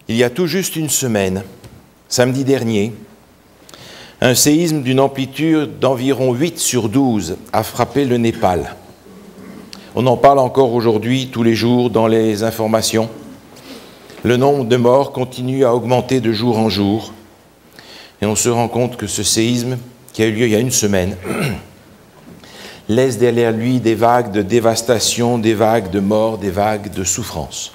Il y a tout juste une semaine, samedi dernier, un séisme d'une amplitude d'environ 8 sur 12 a frappé le Népal. On en parle encore aujourd'hui, tous les jours, dans les informations. Le nombre de morts continue à augmenter de jour en jour. Et on se rend compte que ce séisme, qui a eu lieu il y a une semaine, laisse derrière lui des vagues de dévastation, des vagues de mort, des vagues de souffrance.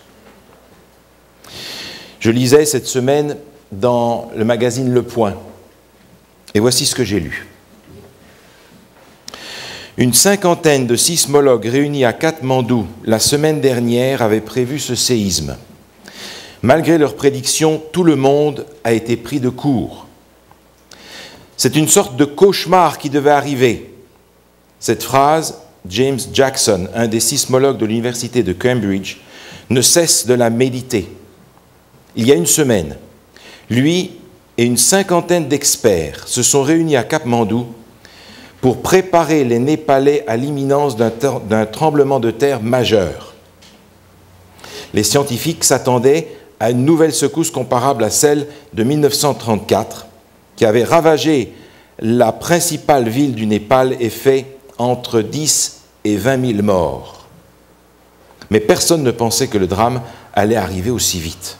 Je lisais cette semaine dans le magazine Le Point, et voici ce que j'ai lu. Une cinquantaine de sismologues réunis à Katmandou la semaine dernière avaient prévu ce séisme. Malgré leurs prédictions, tout le monde a été pris de court. C'est une sorte de cauchemar qui devait arriver. Cette phrase, James Jackson, un des sismologues de l'université de Cambridge, ne cesse de la méditer. Il y a une semaine, lui et une cinquantaine d'experts se sont réunis à Katmandou pour préparer les Népalais à l'imminence d'un tremblement de terre majeur. Les scientifiques s'attendaient à une nouvelle secousse comparable à celle de 1934, qui avait ravagé la principale ville du Népal et fait entre 10 et 20 000 morts. Mais personne ne pensait que le drame allait arriver aussi vite.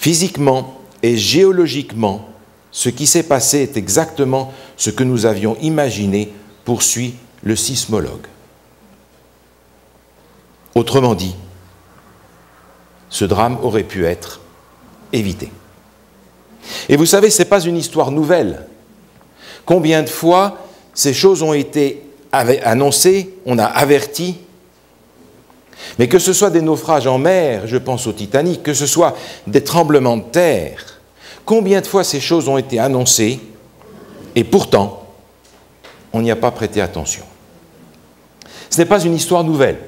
Physiquement et géologiquement, ce qui s'est passé est exactement ce que nous avions imaginé, poursuit le sismologue. Autrement dit, ce drame aurait pu être évité. Et vous savez, ce n'est pas une histoire nouvelle. Combien de fois ces choses ont été annoncées, on a averti, mais que ce soit des naufrages en mer, je pense au Titanic, que ce soit des tremblements de terre, combien de fois ces choses ont été annoncées et pourtant, on n'y a pas prêté attention. Ce n'est pas une histoire nouvelle.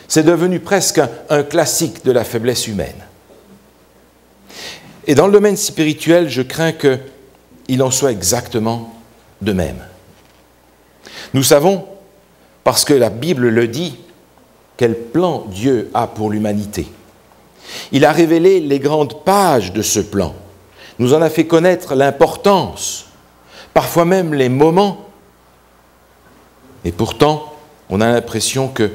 C'est devenu presque un classique de la faiblesse humaine. Et dans le domaine spirituel, je crains qu'il en soit exactement de même. Nous savons, parce que la Bible le dit, quel plan Dieu a pour l'humanité. Il a révélé les grandes pages de ce plan, nous en a fait connaître l'importance, parfois même les moments. Et pourtant, on a l'impression que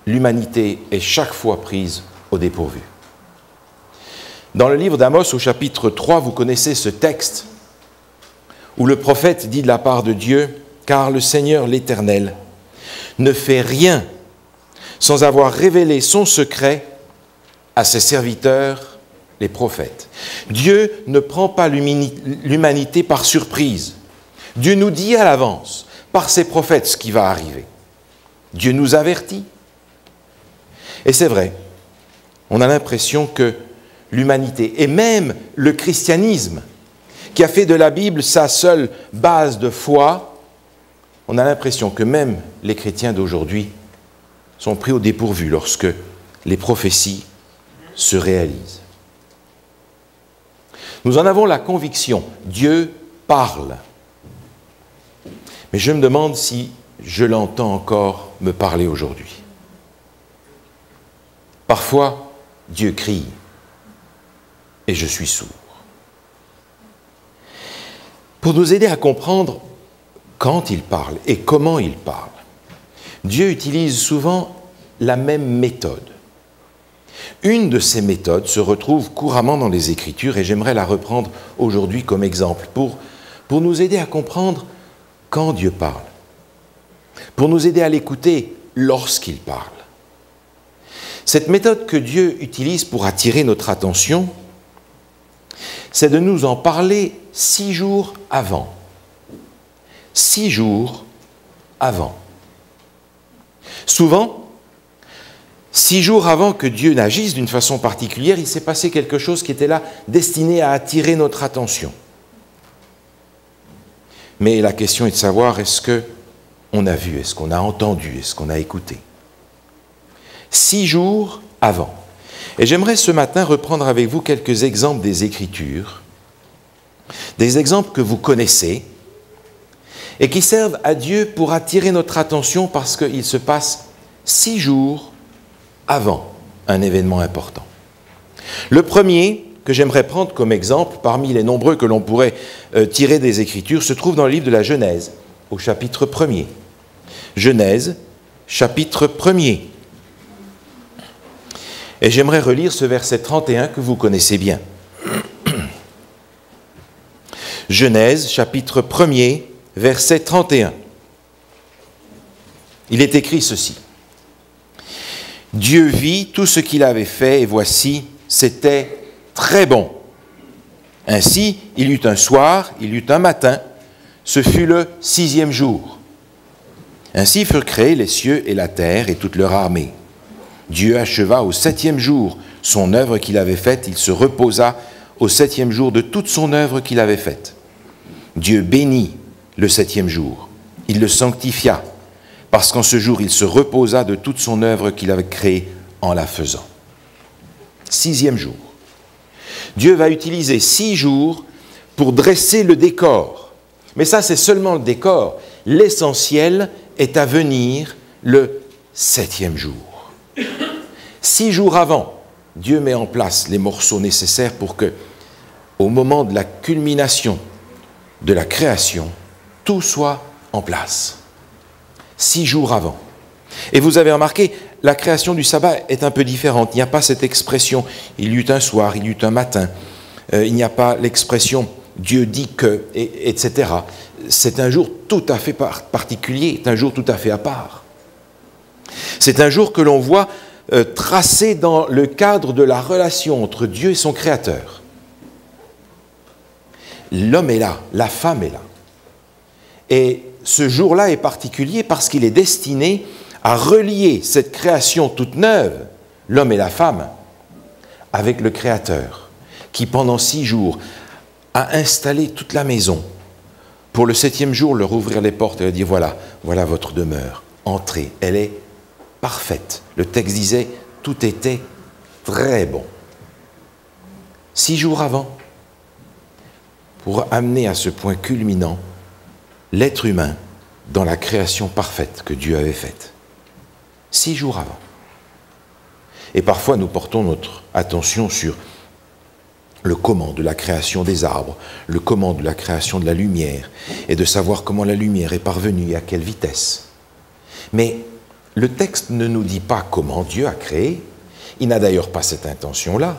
l'humanité est chaque fois prise au dépourvu. Dans le livre d'Amos, au chapitre 3, vous connaissez ce texte où le prophète dit de la part de Dieu « Car le Seigneur l'Éternel ne fait rien sans avoir révélé son secret à ses serviteurs, les prophètes. » Dieu ne prend pas l'humanité par surprise. Dieu nous dit à l'avance, par ses prophètes, ce qui va arriver. Dieu nous avertit. Et c'est vrai, on a l'impression que l'humanité, et même le christianisme, qui a fait de la Bible sa seule base de foi, on a l'impression que même les chrétiens d'aujourd'hui sont pris au dépourvu lorsque les prophéties se réalisent. Nous en avons la conviction, Dieu parle. Mais je me demande si je l'entends encore me parler aujourd'hui. Parfois, Dieu crie et je suis sourd. Pour nous aider à comprendre quand il parle et comment il parle, Dieu utilise souvent la même méthode. Une de ces méthodes se retrouve couramment dans les Écritures et j'aimerais la reprendre aujourd'hui comme exemple pour nous aider à comprendre quand Dieu parle, pour nous aider à l'écouter lorsqu'il parle. Cette méthode que Dieu utilise pour attirer notre attention, c'est de nous en parler 6 jours avant. 6 jours avant. Souvent, 6 jours avant que Dieu n'agisse d'une façon particulière, il s'est passé quelque chose qui était là, destiné à attirer notre attention. Mais la question est de savoir, est-ce qu'on a vu, est-ce qu'on a entendu, est-ce qu'on a écouté? 6 jours avant. Et j'aimerais ce matin reprendre avec vous quelques exemples des Écritures, des exemples que vous connaissez, et qui servent à Dieu pour attirer notre attention parce qu'il se passe 6 jours avant un événement important. Le premier que j'aimerais prendre comme exemple, parmi les nombreux que l'on pourrait tirer des Écritures, se trouve dans le livre de la Genèse, au chapitre 1er. Genèse, chapitre 1er. Et j'aimerais relire ce verset 31 que vous connaissez bien. Genèse, chapitre 1er, verset 31. Il est écrit ceci. Dieu vit tout ce qu'il avait fait, et voici, c'était très bon. Ainsi, il y eut un soir, il y eut un matin, ce fut le 6e jour. Ainsi furent créés les cieux et la terre et toute leur armée. Dieu acheva au 7e jour son œuvre qu'il avait faite, il se reposa au 7e jour de toute son œuvre qu'il avait faite. Dieu bénit le 7e jour, il le sanctifia, parce qu'en ce jour il se reposa de toute son œuvre qu'il avait créée en la faisant. 6e jour. Dieu va utiliser 6 jours pour dresser le décor. Mais ça, c'est seulement le décor. L'essentiel est à venir le 7e jour. 6 jours avant, Dieu met en place les morceaux nécessaires pour que, au moment de la culmination de la création, tout soit en place. 6 jours avant. Et vous avez remarqué, la création du sabbat est un peu différente. Il n'y a pas cette expression « il y eut un soir, il y eut un matin ». Il n'y a pas l'expression « Dieu dit que », etc. C'est un jour tout à fait particulier, c'est un jour tout à fait à part. C'est un jour que l'on voit tracé dans le cadre de la relation entre Dieu et son Créateur. L'homme est là, la femme est là. Et ce jour-là est particulier parce qu'il est destiné à relier cette création toute neuve, l'homme et la femme, avec le Créateur, qui pendant 6 jours a installé toute la maison. Pour le 7e jour, leur ouvrir les portes et leur dire voilà votre demeure, entrez, elle est parfaite. Le texte disait tout était très bon. 6 jours avant, pour amener à ce point culminant l'être humain dans la création parfaite que Dieu avait faite. 6 jours avant. Et parfois nous portons notre attention sur le comment de la création des arbres, le comment de la création de la lumière, et de savoir comment la lumière est parvenue et à quelle vitesse. Mais le texte ne nous dit pas comment Dieu a créé, il n'a d'ailleurs pas cette intention-là.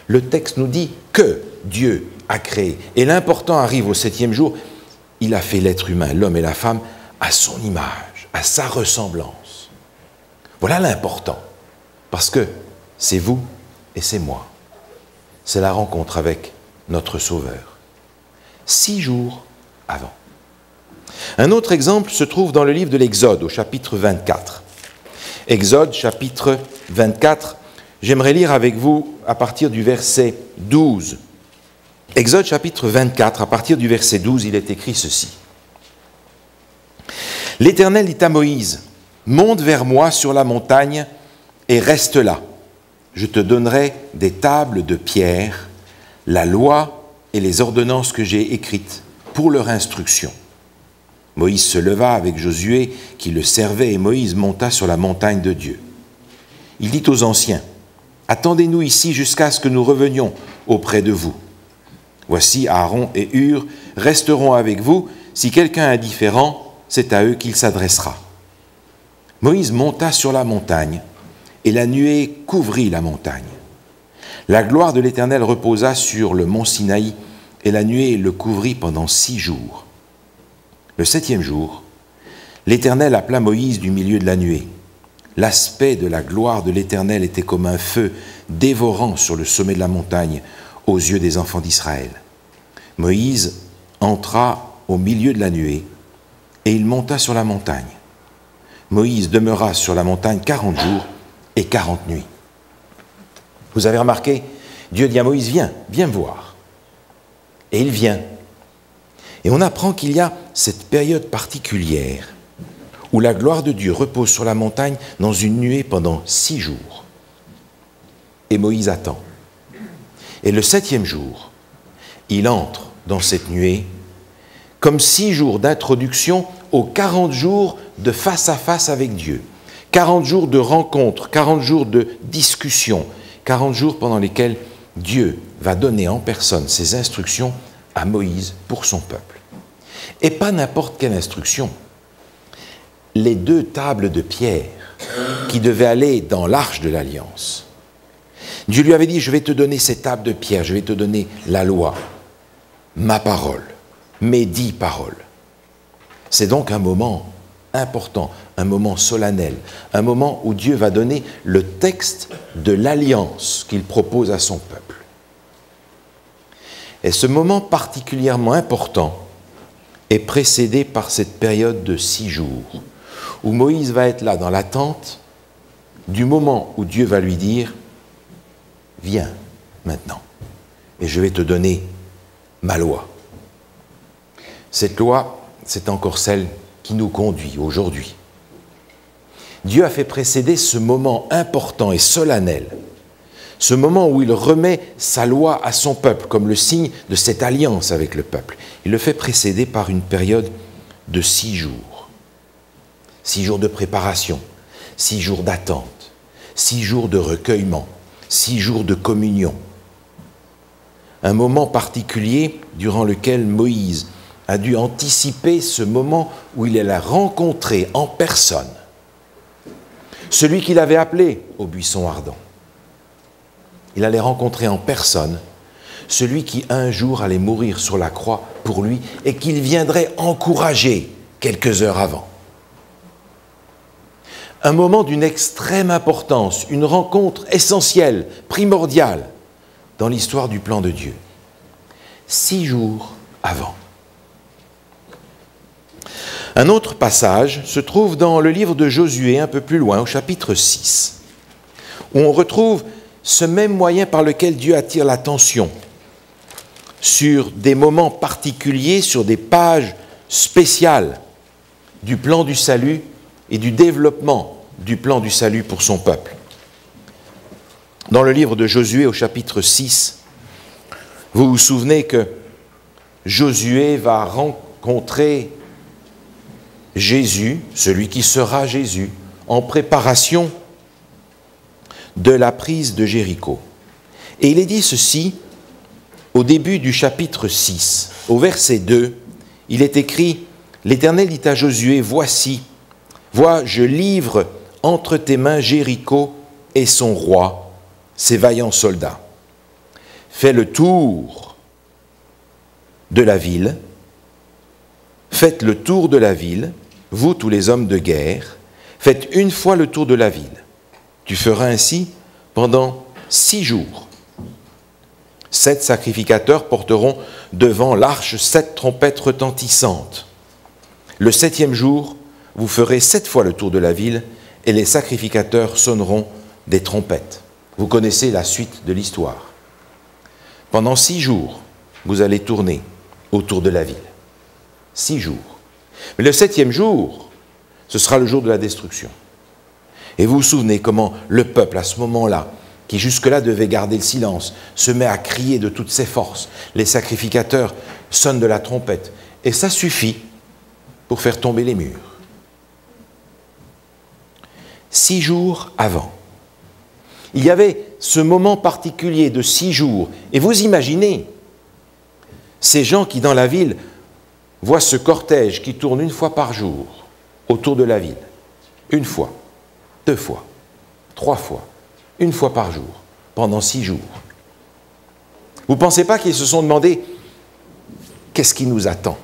Le texte nous dit que Dieu a créé. Et l'important arrive au 7e jour, il a fait l'être humain, l'homme et la femme, à son image, à sa ressemblance. Voilà l'important, parce que c'est vous et c'est moi. C'est la rencontre avec notre Sauveur. 6 jours avant. Un autre exemple se trouve dans le livre de l'Exode, au chapitre 24. Exode, chapitre 24, j'aimerais lire avec vous à partir du verset 12. Exode, chapitre 24, à partir du verset 12, il est écrit ceci. « L'Éternel dit à Moïse, « Monte vers moi sur la montagne et reste là. Je te donnerai des tables de pierre, la loi et les ordonnances que j'ai écrites pour leur instruction. » Moïse se leva avec Josué qui le servait et Moïse monta sur la montagne de Dieu. Il dit aux anciens, « Attendez-nous ici jusqu'à ce que nous revenions auprès de vous. Voici Aaron et Hur resteront avec vous. Si quelqu'un est indifférent, c'est à eux qu'il s'adressera. » Moïse monta sur la montagne et la nuée couvrit la montagne. La gloire de l'Éternel reposa sur le mont Sinaï et la nuée le couvrit pendant 6 jours. Le 7e jour, l'Éternel appela Moïse du milieu de la nuée. L'aspect de la gloire de l'Éternel était comme un feu dévorant sur le sommet de la montagne aux yeux des enfants d'Israël. Moïse entra au milieu de la nuée et il monta sur la montagne. Moïse demeura sur la montagne 40 jours et 40 nuits. Vous avez remarqué, Dieu dit à Moïse, viens me voir. Et il vient. Et on apprend qu'il y a cette période particulière où la gloire de Dieu repose sur la montagne dans une nuée pendant 6 jours. Et Moïse attend. Et le 7e jour, il entre dans cette nuée comme 6 jours d'introduction aux 40 jours de face à face avec Dieu. 40 jours de rencontres, 40 jours de discussions, 40 jours pendant lesquels Dieu va donner en personne ses instructions à Moïse pour son peuple. Et pas n'importe quelle instruction. Les 2 tables de pierre qui devaient aller dans l'arche de l'Alliance. Dieu lui avait dit, je vais te donner ces tables de pierre, je vais te donner la loi, ma parole, mes 10 paroles. C'est donc un moment important, un moment solennel, un moment où Dieu va donner le texte de l'alliance qu'il propose à son peuple. Et ce moment particulièrement important est précédé par cette période de 6 jours, où Moïse va être là dans l'attente du moment où Dieu va lui dire « Viens maintenant, et je vais te donner ma loi ». Cette loi, c'est encore celle qui nous conduit aujourd'hui. Dieu a fait précéder ce moment important et solennel, ce moment où il remet sa loi à son peuple, comme le signe de cette alliance avec le peuple. Il le fait précéder par une période de 6 jours. 6 jours de préparation, 6 jours d'attente, 6 jours de recueillement, 6 jours de communion. Un moment particulier durant lequel Moïse a dû anticiper ce moment où il allait rencontrer en personne celui qu'il avait appelé au buisson ardent. Il allait rencontrer en personne celui qui un jour allait mourir sur la croix pour lui et qu'il viendrait encourager quelques heures avant. Un moment d'une extrême importance, une rencontre essentielle, primordiale dans l'histoire du plan de Dieu. 6 jours avant. Un autre passage se trouve dans le livre de Josué, un peu plus loin, au chapitre 6, où on retrouve ce même moyen par lequel Dieu attire l'attention sur des moments particuliers, sur des pages spéciales du plan du salut et du développement du plan du salut pour son peuple. Dans le livre de Josué, au chapitre 6, vous vous souvenez que Josué va rencontrer Jésus, celui qui sera Jésus, en préparation de la prise de Jéricho. Et il est dit ceci au début du chapitre 6, au verset 2, il est écrit « L'Éternel dit à Josué, voici, vois, je livre entre tes mains Jéricho et son roi, ses vaillants soldats. Fais le tour de la ville, faites le tour de la ville, vous tous les hommes de guerre, faites une fois le tour de la ville. Tu feras ainsi pendant 6 jours. 7 sacrificateurs porteront devant l'arche 7 trompettes retentissantes. Le 7e jour, vous ferez 7 fois le tour de la ville et les sacrificateurs sonneront des trompettes. Vous connaissez la suite de l'histoire. Pendant 6 jours, vous allez tourner autour de la ville. 6 jours. Mais le 7e jour, ce sera le jour de la destruction. Et vous vous souvenez comment le peuple, à ce moment-là, qui jusque-là devait garder le silence, se met à crier de toutes ses forces. Les sacrificateurs sonnent de la trompette. Et ça suffit pour faire tomber les murs. 6 jours avant, il y avait ce moment particulier de 6 jours. Et vous imaginez ces gens qui, dans la ville, voient ce cortège qui tourne 1 fois par jour autour de la ville. 1 fois, 2 fois, 3 fois, 1 fois par jour, pendant 6 jours. Vous ne pensez pas qu'ils se sont demandé « Qu'est-ce qui nous attend ?»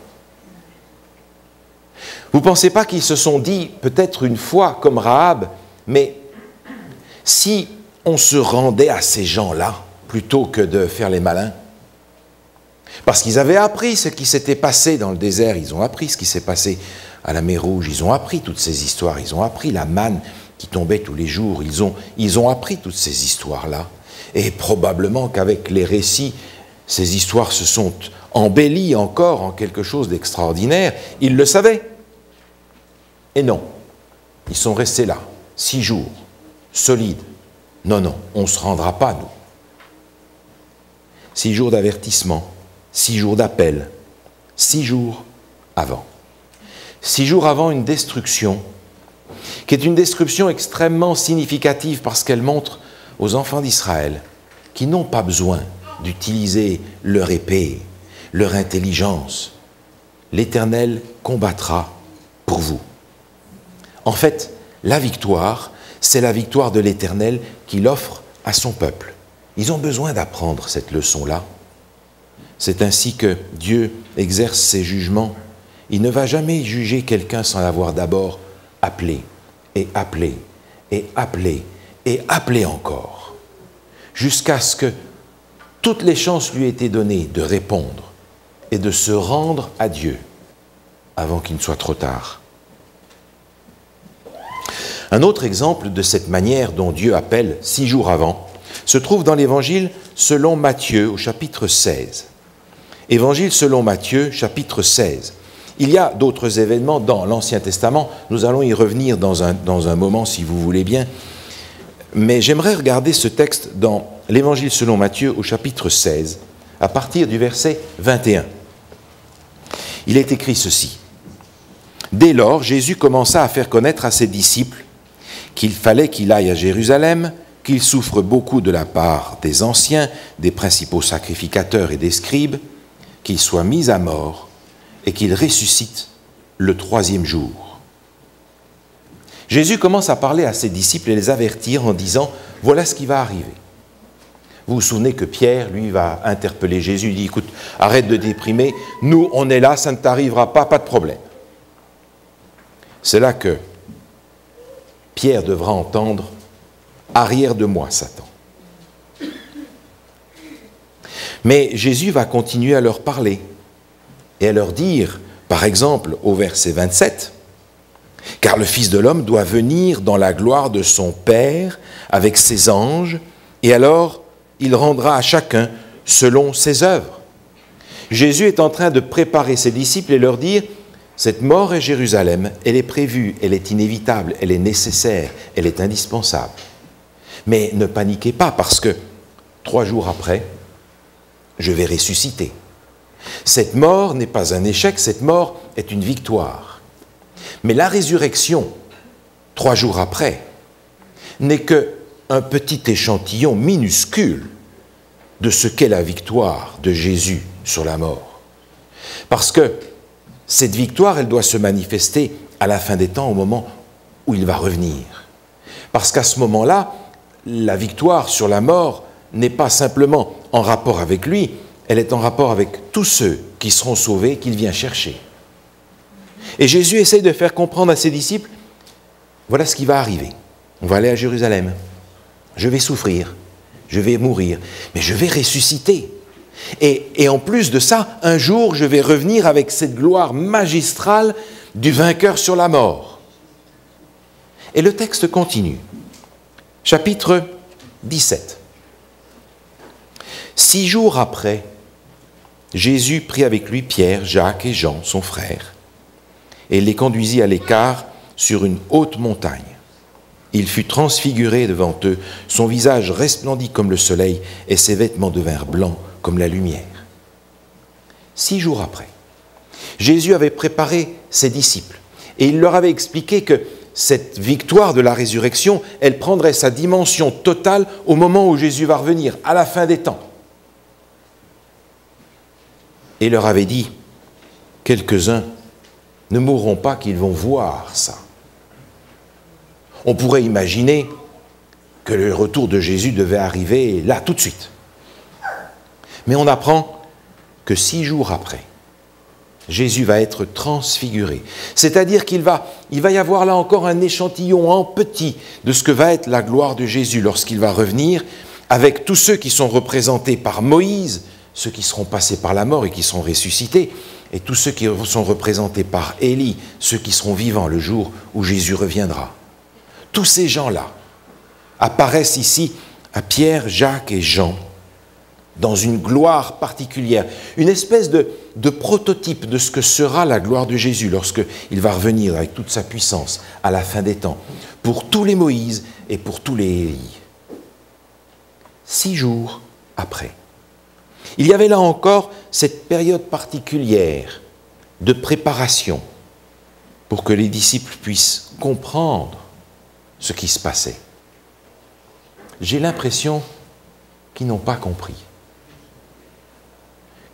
Vous ne pensez pas qu'ils se sont dit, peut-être une fois comme Rahab, mais si on se rendait à ces gens-là, plutôt que de faire les malins, parce qu'ils avaient appris ce qui s'était passé dans le désert, ils ont appris ce qui s'est passé à la mer Rouge, ils ont appris toutes ces histoires, ils ont appris la manne qui tombait tous les jours, ils ont appris toutes ces histoires-là. Et probablement qu'avec les récits, ces histoires se sont embellies encore en quelque chose d'extraordinaire. Ils le savaient. Et non, ils sont restés là, 6 jours, solides. Non, non, on ne se rendra pas, nous. 6 jours d'avertissement, 6 jours d'appel, 6 jours avant. 6 jours avant une destruction qui est une description extrêmement significative parce qu'elle montre aux enfants d'Israël qui n'ont pas besoin d'utiliser leur épée, leur intelligence. L'Éternel combattra pour vous. En fait, la victoire, c'est la victoire de l'Éternel qu'il offre à son peuple. Ils ont besoin d'apprendre cette leçon-là. C'est ainsi que Dieu exerce ses jugements. Il ne va jamais juger quelqu'un sans l'avoir d'abord appelé, et appelé, et appelé, et appelé encore, jusqu'à ce que toutes les chances lui aient été données de répondre et de se rendre à Dieu avant qu'il ne soit trop tard. Un autre exemple de cette manière dont Dieu appelle 6 jours avant se trouve dans l'Évangile selon Matthieu au chapitre 16. Évangile selon Matthieu, chapitre 16. Il y a d'autres événements dans l'Ancien Testament, nous allons y revenir dans un moment si vous voulez bien, mais j'aimerais regarder ce texte dans l'Évangile selon Matthieu au chapitre 16, à partir du verset 21. Il est écrit ceci. Dès lors, Jésus commença à faire connaître à ses disciples qu'il fallait qu'il aille à Jérusalem, qu'il souffre beaucoup de la part des anciens, des principaux sacrificateurs et des scribes, qu'il soit mis à mort et qu'il ressuscite le 3e jour. Jésus commence à parler à ses disciples et les avertir en disant « Voilà ce qui va arriver ». Vous vous souvenez que Pierre, lui, va interpeller Jésus, il dit « Écoute, arrête de déprimer, nous, on est là, ça ne t'arrivera pas, pas de problème ». C'est là que Pierre devra entendre « Arrière de moi, Satan ». Mais Jésus va continuer à leur parler et à leur dire, par exemple au verset 27, « Car le Fils de l'homme doit venir dans la gloire de son Père avec ses anges, et alors il rendra à chacun selon ses œuvres. » Jésus est en train de préparer ses disciples et leur dire, « Cette mort à Jérusalem, elle est prévue, elle est inévitable, elle est nécessaire, elle est indispensable. Mais ne paniquez pas parce que 3 jours après, je vais ressusciter. Cette mort n'est pas un échec, cette mort est une victoire. Mais la résurrection, 3 jours après, n'est qu'un petit échantillon minuscule de ce qu'est la victoire de Jésus sur la mort. Parce que cette victoire, elle doit se manifester à la fin des temps, au moment où il va revenir. Parce qu'à ce moment-là, la victoire sur la mort n'est pas simplement en rapport avec lui, elle est en rapport avec tous ceux qui seront sauvés, qu'il vient chercher. Et Jésus essaye de faire comprendre à ses disciples, voilà ce qui va arriver. On va aller à Jérusalem, je vais souffrir, je vais mourir, mais je vais ressusciter. Et en plus de ça, un jour, je vais revenir avec cette gloire magistrale du vainqueur sur la mort. Et le texte continue. Chapitre 17. 6 jours après, Jésus prit avec lui Pierre, Jacques et Jean, son frère, et les conduisit à l'écart sur une haute montagne. Il fut transfiguré devant eux, son visage resplendit comme le soleil, et ses vêtements devinrent blancs comme la lumière. 6 jours après, Jésus avait préparé ses disciples, et il leur avait expliqué que cette victoire de la résurrection, elle prendrait sa dimension totale au moment où Jésus va revenir, à la fin des temps. Et leur avait dit, quelques-uns ne mourront pas qu'ils vont voir ça. On pourrait imaginer que le retour de Jésus devait arriver là, tout de suite. Mais on apprend que 6 jours après, Jésus va être transfiguré. C'est-à-dire qu'il va y avoir là encore un échantillon en petit de ce que va être la gloire de Jésus lorsqu'il va revenir, avec tous ceux qui sont représentés par Moïse, ceux qui seront passés par la mort et qui seront ressuscités, et tous ceux qui sont représentés par Élie, ceux qui seront vivants le jour où Jésus reviendra. Tous ces gens-là apparaissent ici à Pierre, Jacques et Jean, dans une gloire particulière, une espèce de prototype de ce que sera la gloire de Jésus lorsqu'il va revenir avec toute sa puissance à la fin des temps, pour tous les Moïse et pour tous les Élie. 6 jours après. Il y avait là encore cette période particulière de préparation pour que les disciples puissent comprendre ce qui se passait. J'ai l'impression qu'ils n'ont pas compris.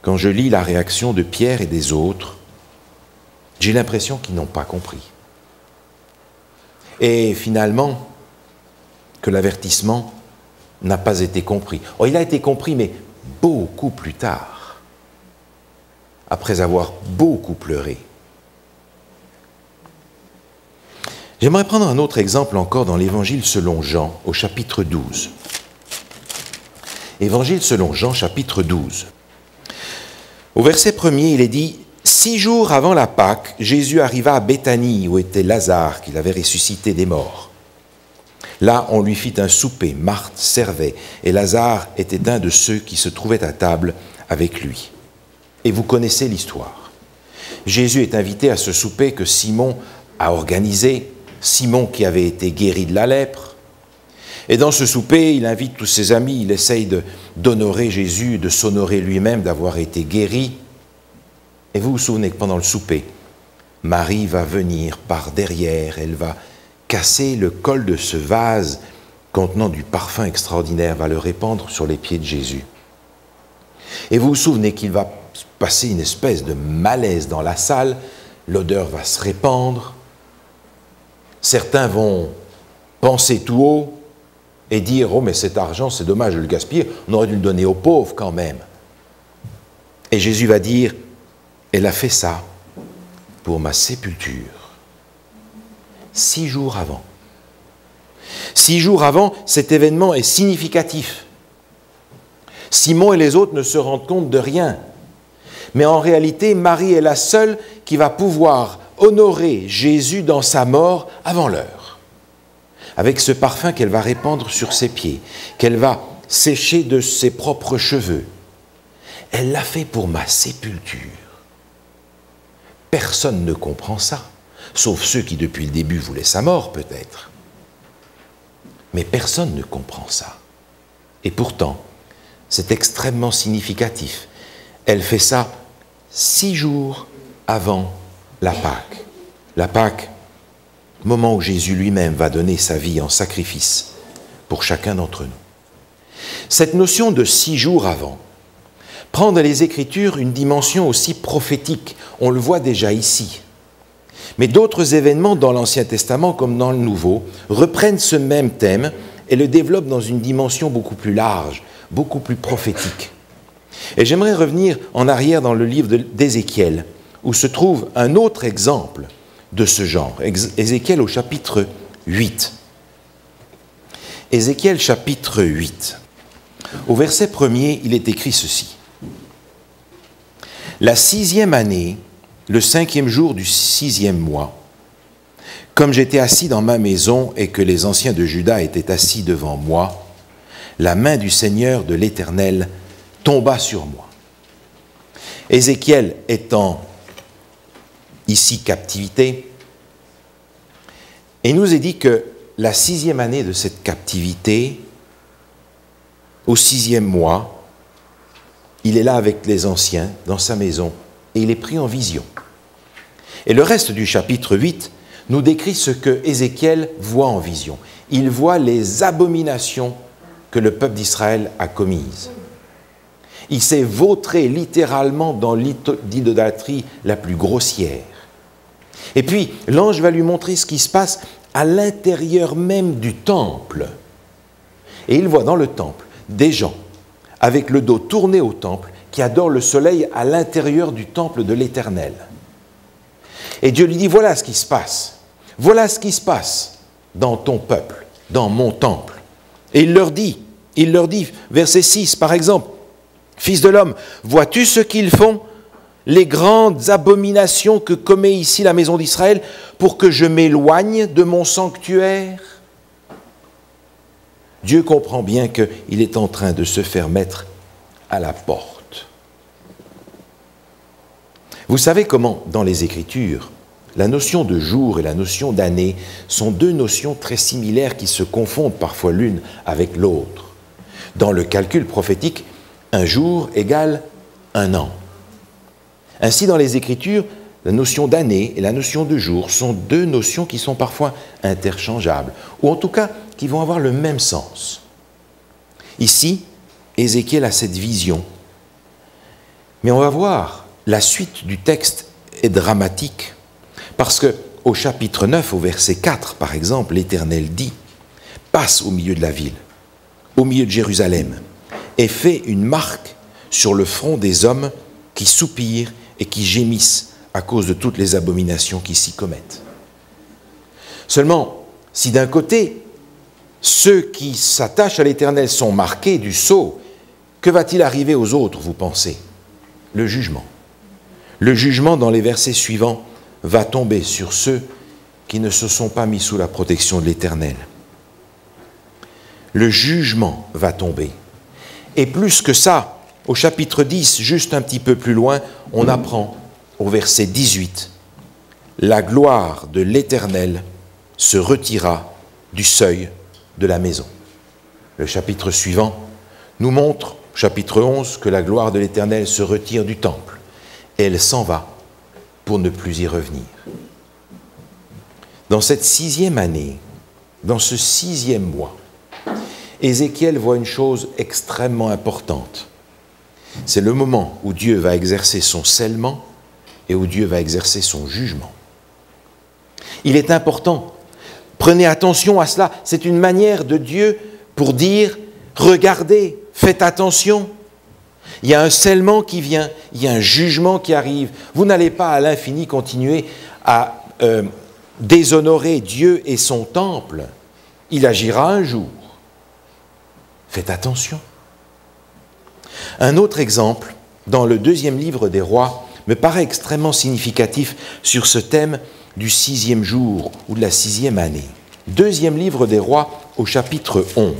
Quand je lis la réaction de Pierre et des autres, j'ai l'impression qu'ils n'ont pas compris. Et finalement, que l'avertissement n'a pas été compris. Oh, il a été compris, mais beaucoup plus tard, après avoir beaucoup pleuré. J'aimerais prendre un autre exemple encore dans l'Évangile selon Jean, au chapitre 12. Évangile selon Jean, chapitre 12. Au verset 1er, il est dit « 6 jours avant la Pâque, Jésus arriva à Béthanie, où était Lazare, qu'il avait ressuscité des morts. Là, on lui fit un souper, Marthe servait, et Lazare était un de ceux qui se trouvaient à table avec lui. » Et vous connaissez l'histoire. Jésus est invité à ce souper que Simon a organisé, Simon qui avait été guéri de la lèpre. Et dans ce souper, il invite tous ses amis, il essaye d'honorer Jésus, de s'honorer lui-même d'avoir été guéri. Et vous vous souvenez que pendant le souper, Marie va venir par derrière, elle va casser le col de ce vase contenant du parfum extraordinaire, va le répandre sur les pieds de Jésus. Et vous vous souvenez qu'il va passer une espèce de malaise dans la salle, l'odeur va se répandre, certains vont penser tout haut et dire « Oh, mais cet argent, c'est dommage de le gaspiller, on aurait dû le donner aux pauvres quand même. » Et Jésus va dire « Elle a fait ça pour ma sépulture. » 6 jours avant. 6 jours avant, cet événement est significatif. Simon et les autres ne se rendent compte de rien. Mais en réalité, Marie est la seule qui va pouvoir honorer Jésus dans sa mort avant l'heure. Avec ce parfum qu'elle va répandre sur ses pieds, qu'elle va sécher de ses propres cheveux. Elle l'a fait pour ma sépulture. Personne ne comprend ça, sauf ceux qui depuis le début voulaient sa mort peut-être. Mais personne ne comprend ça. Et pourtant, c'est extrêmement significatif. Elle fait ça 6 jours avant la Pâque. La Pâque, moment où Jésus lui-même va donner sa vie en sacrifice pour chacun d'entre nous. Cette notion de 6 jours avant prend dans les Écritures une dimension aussi prophétique. On le voit déjà ici. Mais d'autres événements dans l'Ancien Testament comme dans le Nouveau reprennent ce même thème et le développent dans une dimension beaucoup plus large, beaucoup plus prophétique. Et j'aimerais revenir en arrière dans le livre d'Ézéchiel, où se trouve un autre exemple de ce genre. Ézéchiel au chapitre 8. Ézéchiel chapitre 8. Au verset 1er, il est écrit ceci. « La 6e année, le 5e jour du 6e mois, comme j'étais assis dans ma maison et que les anciens de Juda étaient assis devant moi, la main du Seigneur de l'Éternel tomba sur moi. » Ézéchiel étant ici captivité, et il nous est dit que la 6e année de cette captivité, au 6e mois, il est là avec les anciens dans sa maison et il est pris en vision. Et le reste du chapitre 8 nous décrit ce que Ézéchiel voit en vision. Il voit les abominations que le peuple d'Israël a commises. Il s'est vautré littéralement dans l'idolâtrie la plus grossière. Et puis, l'ange va lui montrer ce qui se passe à l'intérieur même du temple. Et il voit dans le temple des gens avec le dos tourné au temple qui adorent le soleil à l'intérieur du temple de l'Éternel. Et Dieu lui dit, voilà ce qui se passe. Voilà ce qui se passe dans ton peuple, dans mon temple. Et il leur dit, verset 6 par exemple, « Fils de l'homme, vois-tu ce qu'ils font, les grandes abominations que commet ici la maison d'Israël, pour que je m'éloigne de mon sanctuaire ?» Dieu comprend bien qu'il est en train de se faire mettre à la porte. Vous savez comment, dans les Écritures, la notion de jour et la notion d'année sont deux notions très similaires qui se confondent parfois l'une avec l'autre. Dans le calcul prophétique, un jour égale un an. Ainsi, dans les Écritures, la notion d'année et la notion de jour sont deux notions qui sont parfois interchangeables, ou en tout cas qui vont avoir le même sens. Ici, Ézéchiel a cette vision. Mais on va voir, la suite du texte est dramatique, parce qu'au chapitre 9, au verset 4, par exemple, l'Éternel dit « Passe au milieu de la ville, au milieu de Jérusalem, et fais une marque sur le front des hommes qui soupirent et qui gémissent à cause de toutes les abominations qui s'y commettent. » Seulement, si d'un côté, ceux qui s'attachent à l'Éternel sont marqués du sceau, que va-t-il arriver aux autres, vous pensez? Le jugement. Le jugement, dans les versets suivants, va tomber sur ceux qui ne se sont pas mis sous la protection de l'Éternel. Le jugement va tomber. Et plus que ça, au chapitre 10, juste un petit peu plus loin, on apprend au verset 18, « La gloire de l'Éternel se retira du seuil de la maison. » Le chapitre suivant nous montre, chapitre 11, que la gloire de l'Éternel se retire du temple et elle s'en va pour ne plus y revenir. Dans cette 6e année, dans ce 6e mois, Ézéchiel voit une chose extrêmement importante. C'est le moment où Dieu va exercer son scellement et où Dieu va exercer son jugement. Il est important, prenez attention à cela, c'est une manière de Dieu pour dire, regardez, faites attention. Il y a un scellement qui vient, il y a un jugement qui arrive. Vous n'allez pas à l'infini continuer à déshonorer Dieu et son temple. Il agira un jour. Faites attention. Un autre exemple, dans le 2e livre des rois, me paraît extrêmement significatif sur ce thème du 6e jour ou de la 6e année. 2e livre des rois au chapitre 11.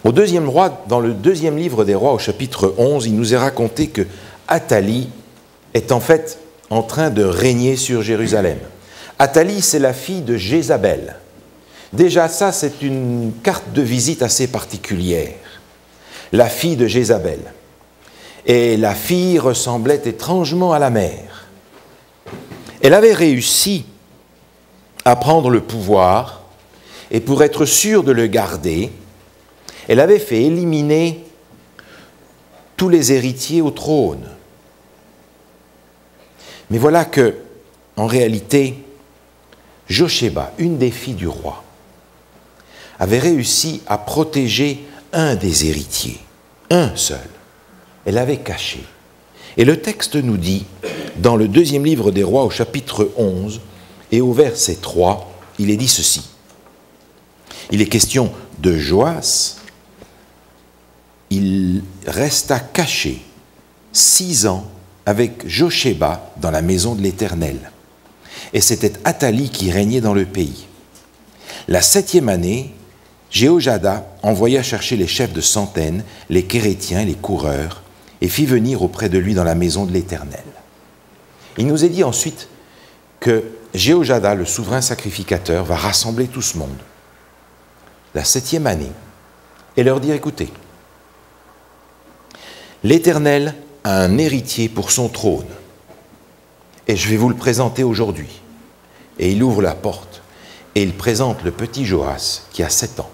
Dans le 2e livre des rois au chapitre 11, il nous est raconté que Athalie est en fait en train de régner sur Jérusalem. Athalie, c'est la fille de Jézabel. Déjà ça, c'est une carte de visite assez particulière. La fille de Jézabel. Et la fille ressemblait étrangement à la mère. Elle avait réussi à prendre le pouvoir, et pour être sûre de le garder, elle avait fait éliminer tous les héritiers au trône. Mais voilà que, en réalité, Josheba, une des filles du roi, avait réussi à protéger un des héritiers, un seul. Elle l'avait caché. Et le texte nous dit, dans le 2e livre des rois au chapitre 11 et au verset 3, il est dit ceci. Il est question de Joas. Il resta caché 6 ans avec Josheba dans la maison de l'Éternel. Et c'était Athalie qui régnait dans le pays. La 7e année, Jéhojada envoya chercher les chefs de centaines, les Kérétiens, les coureurs, et fit venir auprès de lui dans la maison de l'Éternel. Il nous est dit ensuite que Jéhojada, le souverain sacrificateur, va rassembler tout ce monde, la 7e année, et leur dire, écoutez, l'Éternel a un héritier pour son trône, et je vais vous le présenter aujourd'hui. Et il ouvre la porte, et il présente le petit Joas, qui a 7 ans.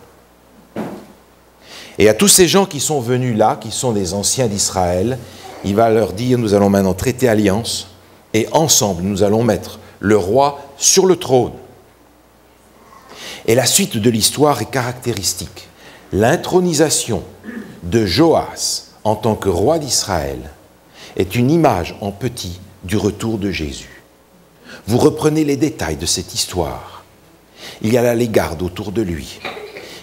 Et à tous ces gens qui sont venus là, qui sont des anciens d'Israël, il va leur dire, nous allons maintenant traiter alliance, et ensemble, nous allons mettre le roi sur le trône. Et la suite de l'histoire est caractéristique. L'intronisation de Joas en tant que roi d'Israël est une image en petit du retour de Jésus. Vous reprenez les détails de cette histoire. Il y a là les gardes autour de lui.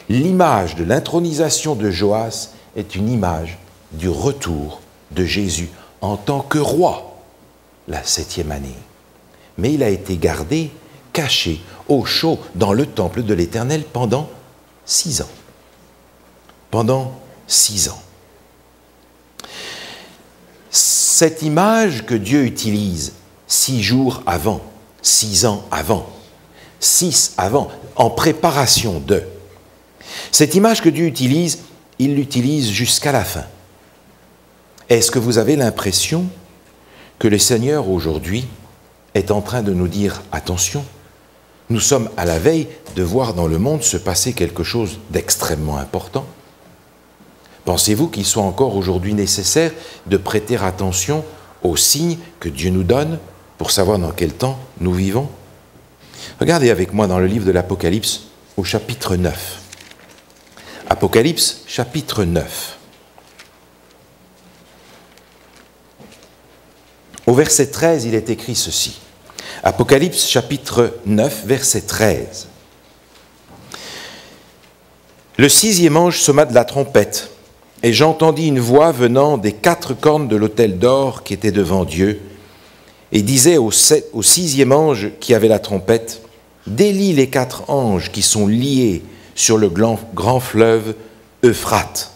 L'image de l'intronisation de Joas est une image du retour de Jésus en tant que roi, la 7e année. Mais il a été gardé, caché, au chaud, dans le temple de l'Éternel pendant 6 ans. Pendant 6 ans. Cette image que Dieu utilise 6 jours avant, 6 ans avant, 6 avant, en préparation de. Cette image que Dieu utilise, il l'utilise jusqu'à la fin. Est-ce que vous avez l'impression que le Seigneur aujourd'hui est en train de nous dire « Attention, nous sommes à la veille de voir dans le monde se passer quelque chose d'extrêmement important. » Pensez-vous qu'il soit encore aujourd'hui nécessaire de prêter attention aux signes que Dieu nous donne pour savoir dans quel temps nous vivons? Regardez avec moi dans le livre de l'Apocalypse au chapitre 9. Apocalypse, chapitre 9. Au verset 13, il est écrit ceci. Apocalypse, chapitre 9, verset 13. Le 6e ange sonna de la trompette, et j'entendis une voix venant des 4 cornes de l'autel d'or qui était devant Dieu, et disait au 6e ange qui avait la trompette, « Délie les 4 anges qui sont liés sur le grand fleuve Euphrate. »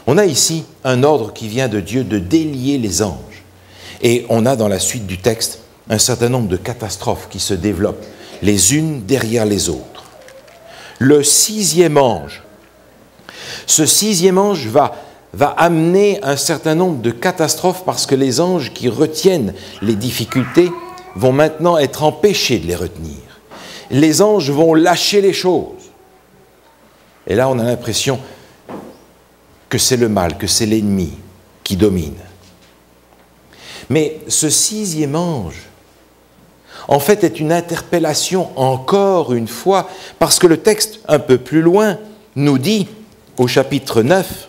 On a ici un ordre qui vient de Dieu de délier les anges. Et on a dans la suite du texte un certain nombre de catastrophes qui se développent les unes derrière les autres. Le 6e ange, ce 6e ange va amener un certain nombre de catastrophes parce que les anges qui retiennent les difficultés vont maintenant être empêchés de les retenir. Les anges vont lâcher les choses. Et là, on a l'impression que c'est le mal, que c'est l'ennemi qui domine. Mais ce 6e ange, en fait, est une interpellation encore une fois, parce que le texte, un peu plus loin, nous dit, au chapitre 9,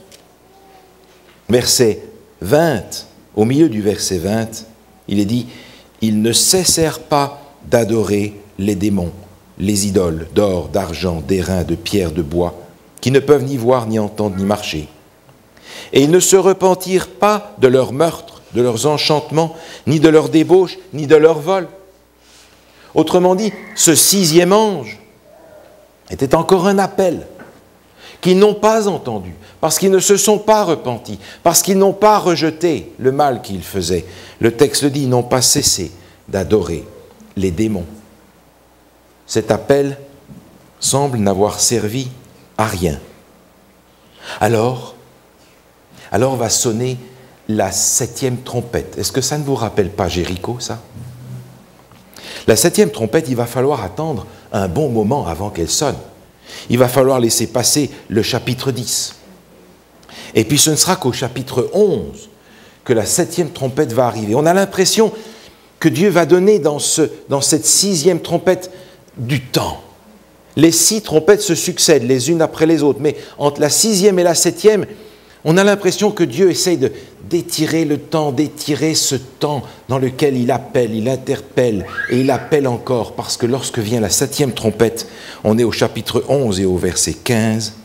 verset 20, au milieu du verset 20, il est dit « Ils ne cessèrent pas d'adorer les démons, les idoles d'or, d'argent, d'airain, de pierre, de bois, qui ne peuvent ni voir, ni entendre, ni marcher. Et ils ne se repentirent pas de leur meurtre, de leurs enchantements, ni de leur débauche, ni de leur vol. » Autrement dit, ce 6e ange était encore un appel qu'ils n'ont pas entendu, parce qu'ils ne se sont pas repentis, parce qu'ils n'ont pas rejeté le mal qu'ils faisaient. Le texte dit, ils n'ont pas cessé d'adorer les démons. Cet appel semble n'avoir servi à rien. Alors va sonner la 7e trompette. Est-ce que ça ne vous rappelle pas Jéricho, ça? La 7e trompette, il va falloir attendre un bon moment avant qu'elle sonne. Il va falloir laisser passer le chapitre 10. Et puis ce ne sera qu'au chapitre 11 que la 7e trompette va arriver. On a l'impression que Dieu va donner dans cette 6e trompette du temps. Les 6 trompettes se succèdent les unes après les autres, mais entre la 6e et la 7e, on a l'impression que Dieu essaye d'étirer le temps, d'étirer ce temps dans lequel il appelle, il interpelle et il appelle encore, parce que lorsque vient la 7e trompette, on est au chapitre 11 et au verset 15.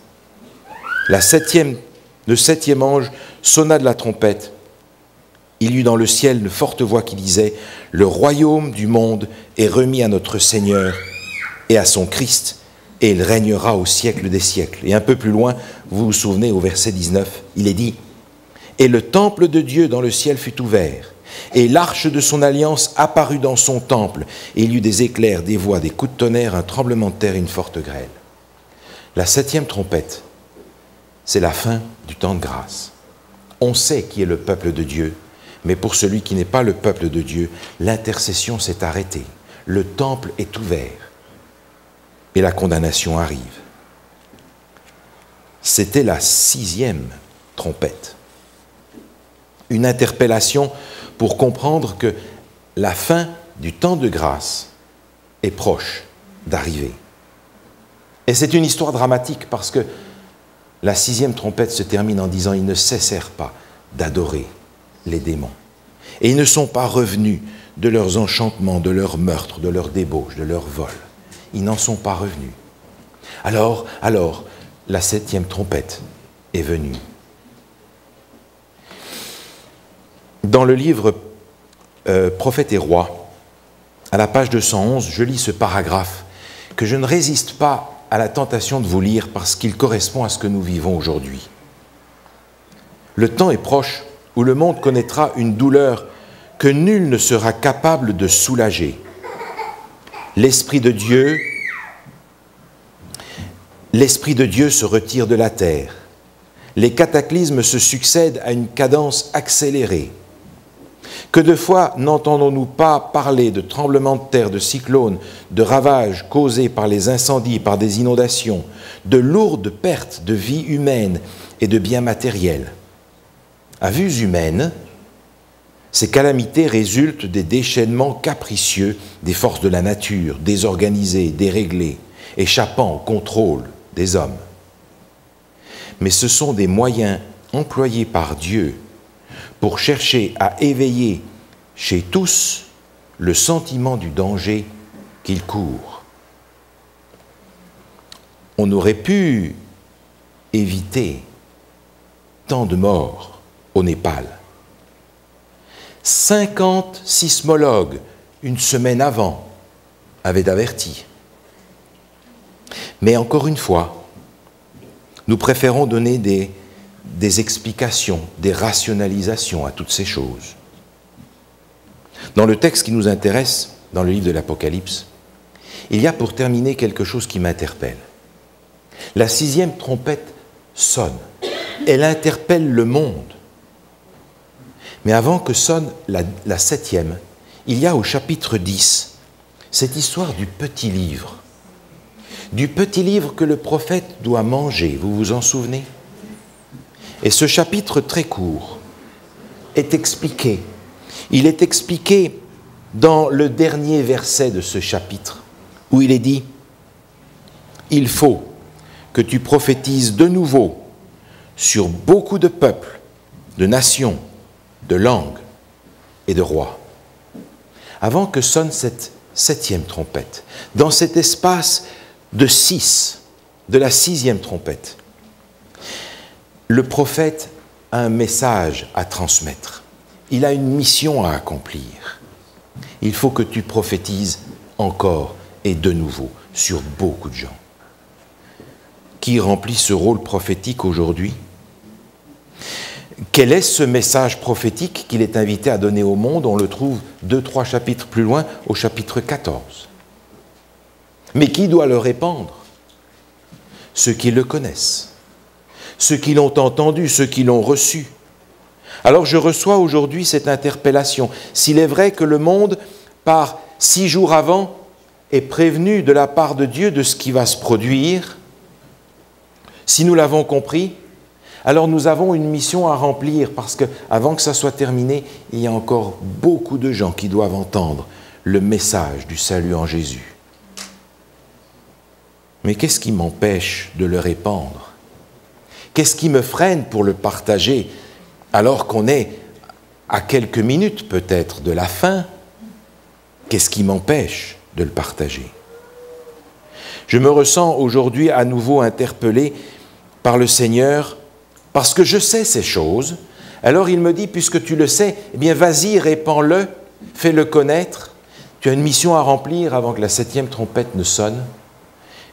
Le 7e ange sonna de la trompette. Il y eut dans le ciel une forte voix qui disait « Le royaume du monde est remis à notre Seigneur et à son Christ, et il régnera au siècle des siècles. » Et un peu plus loin, vous vous souvenez, au verset 19, il est dit « Et le temple de Dieu dans le ciel fut ouvert, et l'arche de son alliance apparut dans son temple, et il y eut des éclairs, des voix, des coups de tonnerre, un tremblement de terre et une forte grêle. » La 7e trompette, c'est la fin du temps de grâce. On sait qui est le peuple de Dieu, mais pour celui qui n'est pas le peuple de Dieu, l'intercession s'est arrêtée. Le temple est ouvert. Et la condamnation arrive. C'était la 6e trompette. Une interpellation pour comprendre que la fin du temps de grâce est proche d'arriver. Et c'est une histoire dramatique parce que la 6e trompette se termine en disant « Ils ne cessèrent pas d'adorer les démons. Et ils ne sont pas revenus de leurs enchantements, de leurs meurtres, de leurs débauches, de leurs vols. Ils n'en sont pas revenus. » Alors, la 7e trompette est venue. Dans le livre Prophètes et rois, à la page 211, je lis ce paragraphe que je ne résiste pas à la tentation de vous lire parce qu'il correspond à ce que nous vivons aujourd'hui. Le temps est proche où le monde connaîtra une douleur que nul ne sera capable de soulager. L'Esprit de Dieu se retire de la terre. Les cataclysmes se succèdent à une cadence accélérée. Que de fois n'entendons-nous pas parler de tremblements de terre, de cyclones, de ravages causés par les incendies, par des inondations, de lourdes pertes de vie humaine et de biens matériels. À vues humaines, ces calamités résultent des déchaînements capricieux des forces de la nature, désorganisées, déréglées, échappant au contrôle des hommes. Mais ce sont des moyens employés par Dieu pour chercher à éveiller chez tous le sentiment du danger qu'ils courent. On aurait pu éviter tant de morts au Népal. 50 sismologues, une semaine avant, avaient averti. Mais encore une fois, nous préférons donner des explications, des rationalisations à toutes ces choses. Dans le texte qui nous intéresse, dans le livre de l'Apocalypse, il y a pour terminer quelque chose qui m'interpelle. La 6e trompette sonne. Elle interpelle le monde. Mais avant que sonne la 7e, il y a au chapitre 10 cette histoire du petit livre. Du petit livre que le prophète doit manger, vous vous en souvenez? Et ce chapitre très court est expliqué. Il est expliqué dans le dernier verset de ce chapitre, où il est dit « Il faut que tu prophétises de nouveau sur beaucoup de peuples, de nations, de langues et de rois. » Avant que sonne cette 7e trompette, dans cet espace de 6, de la 6e trompette, le prophète a un message à transmettre. Il a une mission à accomplir. Il faut que tu prophétises encore et de nouveau sur beaucoup de gens. Qui remplit ce rôle prophétique aujourd'hui? Quel est ce message prophétique qu'il est invité à donner au monde? On le trouve 2-3 chapitres plus loin, au chapitre 14. Mais qui doit le répandre? Ceux qui le connaissent, ceux qui l'ont entendu, ceux qui l'ont reçu. Alors je reçois aujourd'hui cette interpellation. S'il est vrai que le monde, par 6 jours avant, est prévenu de la part de Dieu de ce qui va se produire, si nous l'avons compris, alors nous avons une mission à remplir, parce qu'avant que ça soit terminé, il y a encore beaucoup de gens qui doivent entendre le message du salut en Jésus. Mais qu'est-ce qui m'empêche de le répandre? Qu'est-ce qui me freine pour le partager alors qu'on est à quelques minutes peut-être de la fin? Qu'est-ce qui m'empêche de le partager? Je me ressens aujourd'hui à nouveau interpellé par le Seigneur parce que je sais ces choses. Alors il me dit, puisque tu le sais, eh bien vas-y, répands-le, fais-le connaître. Tu as une mission à remplir avant que la 7e trompette ne sonne.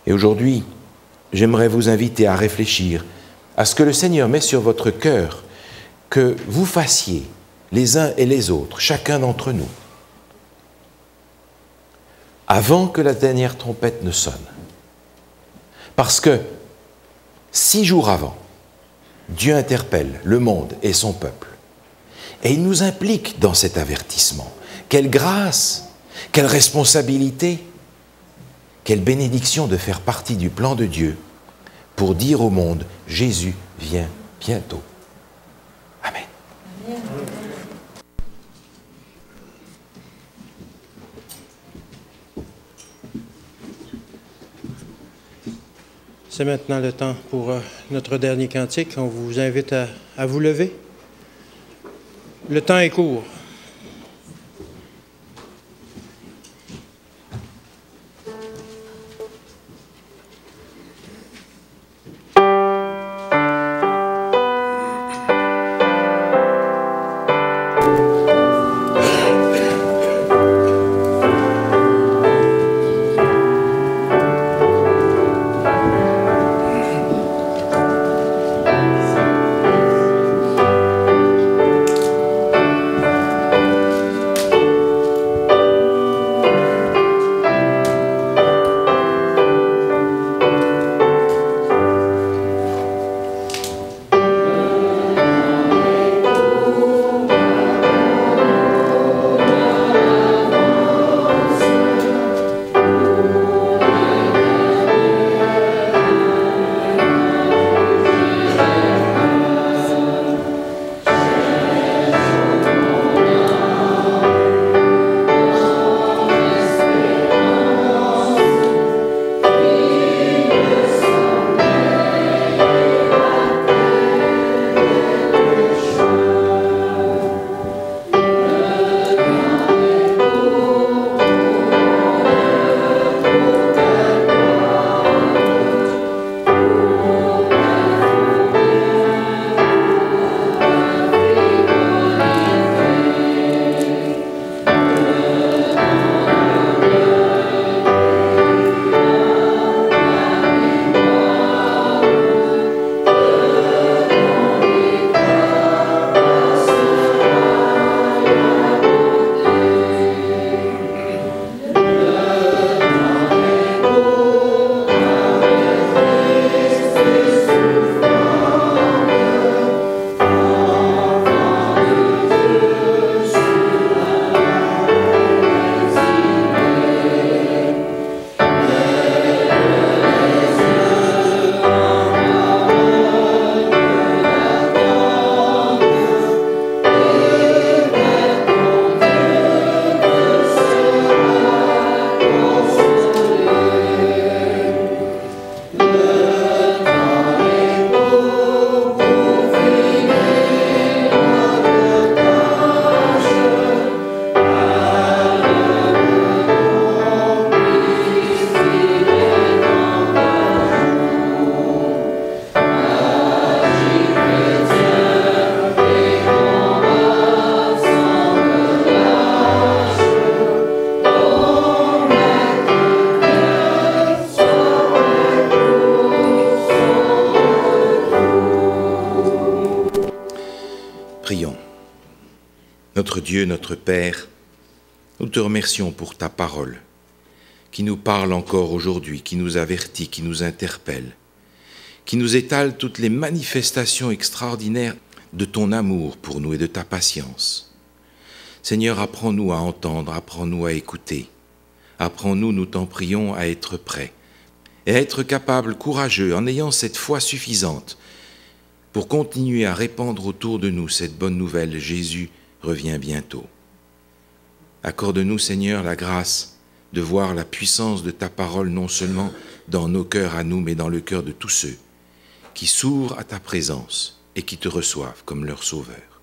Et aujourd'hui, j'aimerais vous inviter à réfléchir à ce que le Seigneur met sur votre cœur, que vous fassiez les uns et les autres, chacun d'entre nous, avant que la dernière trompette ne sonne. Parce que 6 jours avant, Dieu interpelle le monde et son peuple. Et il nous implique dans cet avertissement. Quelle grâce, quelle responsabilité, quelle bénédiction de faire partie du plan de Dieu pour dire au monde, Jésus vient bientôt. Amen. C'est maintenant le temps pour notre dernier cantique. On vous invite à vous lever. Le temps est court. Notre Dieu, notre Père, nous te remercions pour ta parole, qui nous parle encore aujourd'hui, qui nous avertit, qui nous interpelle, qui nous étale toutes les manifestations extraordinaires de ton amour pour nous et de ta patience. Seigneur, apprends-nous à entendre, apprends-nous à écouter. Apprends-nous, nous t'en prions, à être prêts et à être capables, courageux, en ayant cette foi suffisante pour continuer à répandre autour de nous cette bonne nouvelle. Jésus revient bientôt. Accorde-nous, Seigneur, la grâce de voir la puissance de ta parole non seulement dans nos cœurs à nous, mais dans le cœur de tous ceux qui s'ouvrent à ta présence et qui te reçoivent comme leur sauveur.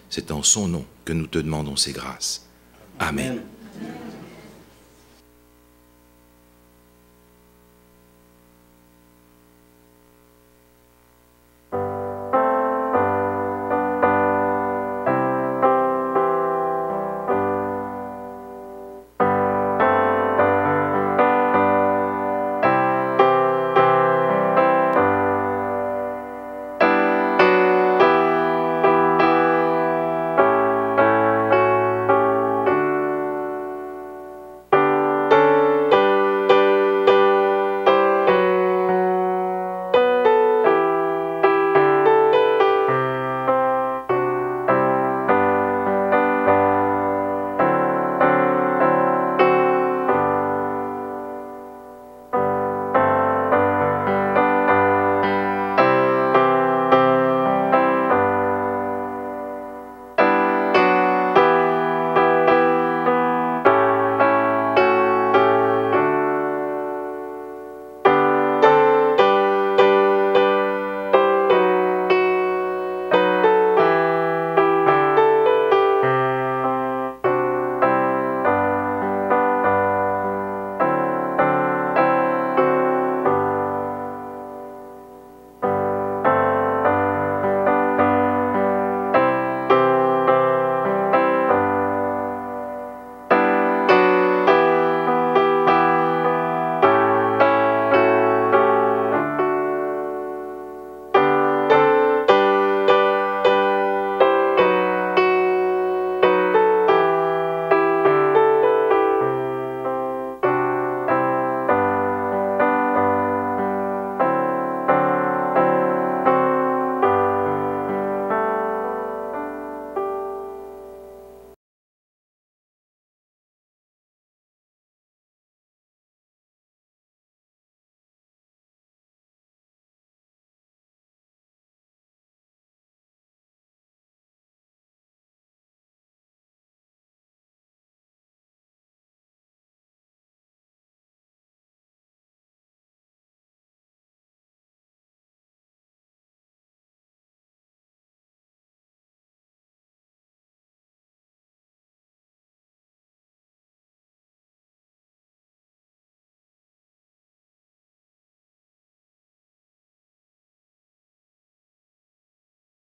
C'est en son nom que nous te demandons ces grâces. Amen.